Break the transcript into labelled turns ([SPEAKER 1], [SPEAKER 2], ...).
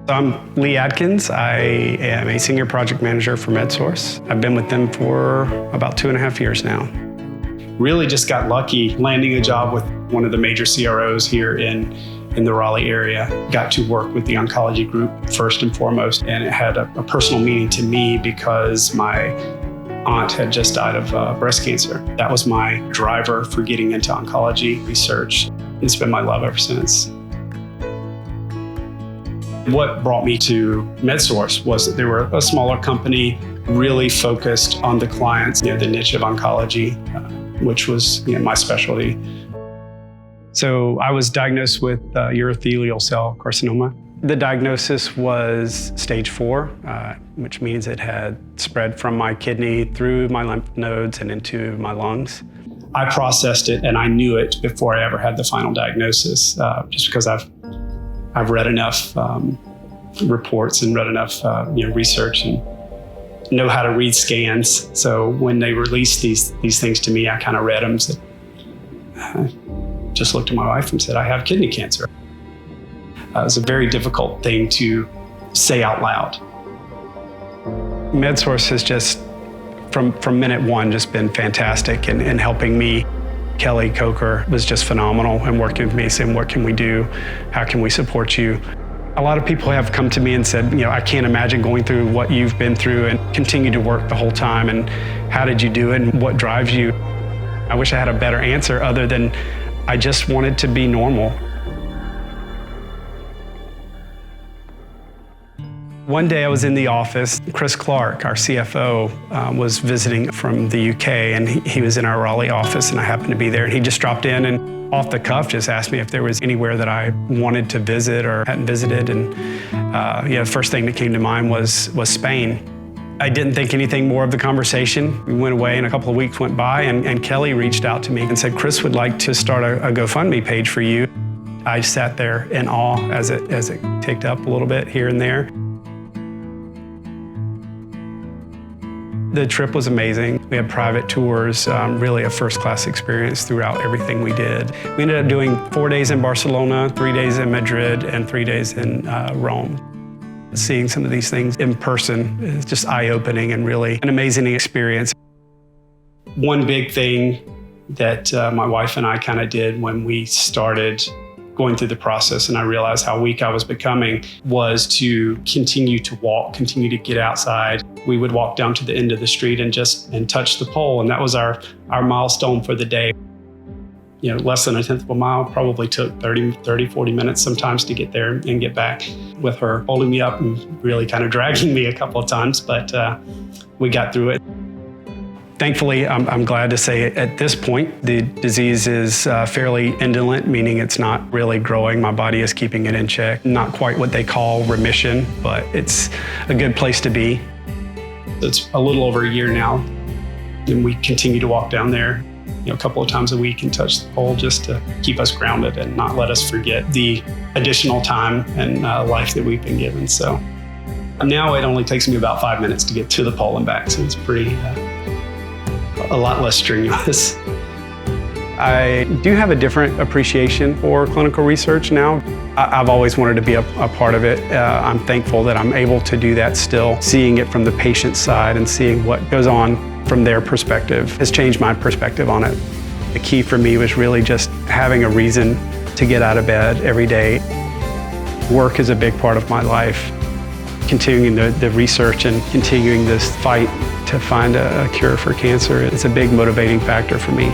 [SPEAKER 1] I'm Lee Adkins. I am a senior project manager for Medsource. I've been with them for about 2.5 years now. Really just got lucky landing a job with one of the major CROs here in the Raleigh area. Got to work with the oncology group first and foremost, and it had a personal meaning to me because my aunt had just died of breast cancer. That was my driver for getting into oncology research. It's been my love ever since. What brought me to Medsource was that they were a smaller company, really focused on the clients, the niche of oncology, which was my specialty. So I was diagnosed with urothelial cell carcinoma. The diagnosis was stage 4, which means it had spread from my kidney through my lymph nodes and into my lungs. I processed it and I knew it before I ever had the final diagnosis, just because I've read enough reports and read enough research and know how to read scans. So when they released these things to me, I kind of read them. So I just looked at my wife and said, I have kidney cancer. It was a very difficult thing to say out loud. Medsource has just, from minute one, just been fantastic in helping me. Kelly Coker was just phenomenal and working with me, saying, what can we do? How can we support you? A lot of people have come to me and said, I can't imagine going through what you've been through and continue to work the whole time. And how did you do it? And what drives you? I wish I had a better answer other than I just wanted to be normal. One day I was in the office. Chris Clark, our CFO, was visiting from the UK, and he was in our Raleigh office, and I happened to be there. And he just dropped in and off the cuff just asked me if there was anywhere that I wanted to visit or hadn't visited. And the first thing that came to mind was Spain. I didn't think anything more of the conversation. We went away and a couple of weeks went by, and Kelly reached out to me and said, Chris would like to start a GoFundMe page for you. I sat there in awe as it ticked up a little bit here and there. The trip was amazing. We had private tours, really a first-class experience throughout everything we did. We ended up doing 4 days in Barcelona, 3 days in Madrid, and 3 days in Rome. Seeing some of these things in person is just eye-opening and really an amazing experience. One big thing that my wife and I kind of did when we started going through the process, and I realized how weak I was becoming, was to continue to walk, continue to get outside. We would walk down to the end of the street and touch the pole, and that was our milestone for the day. Less than 1/10 of a mile, probably took 30, 40 minutes sometimes to get there and get back, with her holding me up and really kind of dragging me a couple of times, but we got through it. Thankfully, I'm glad to say at this point, the disease is fairly indolent, meaning it's not really growing. My body is keeping it in check. Not quite what they call remission, but it's a good place to be. It's a little over a year now, and we continue to walk down there a couple of times a week and touch the pole just to keep us grounded and not let us forget the additional time and life that we've been given. So now it only takes me about 5 minutes to get to the pole and back, so it's pretty a lot less strenuous. I do have a different appreciation for clinical research now. I've always wanted to be a part of it. I'm thankful that I'm able to do that still. Seeing it from the patient side and seeing what goes on from their perspective has changed my perspective on it. The key for me was really just having a reason to get out of bed every day. Work is a big part of my life. Continuing the research and continuing this fight to find a cure for cancer is a big motivating factor for me.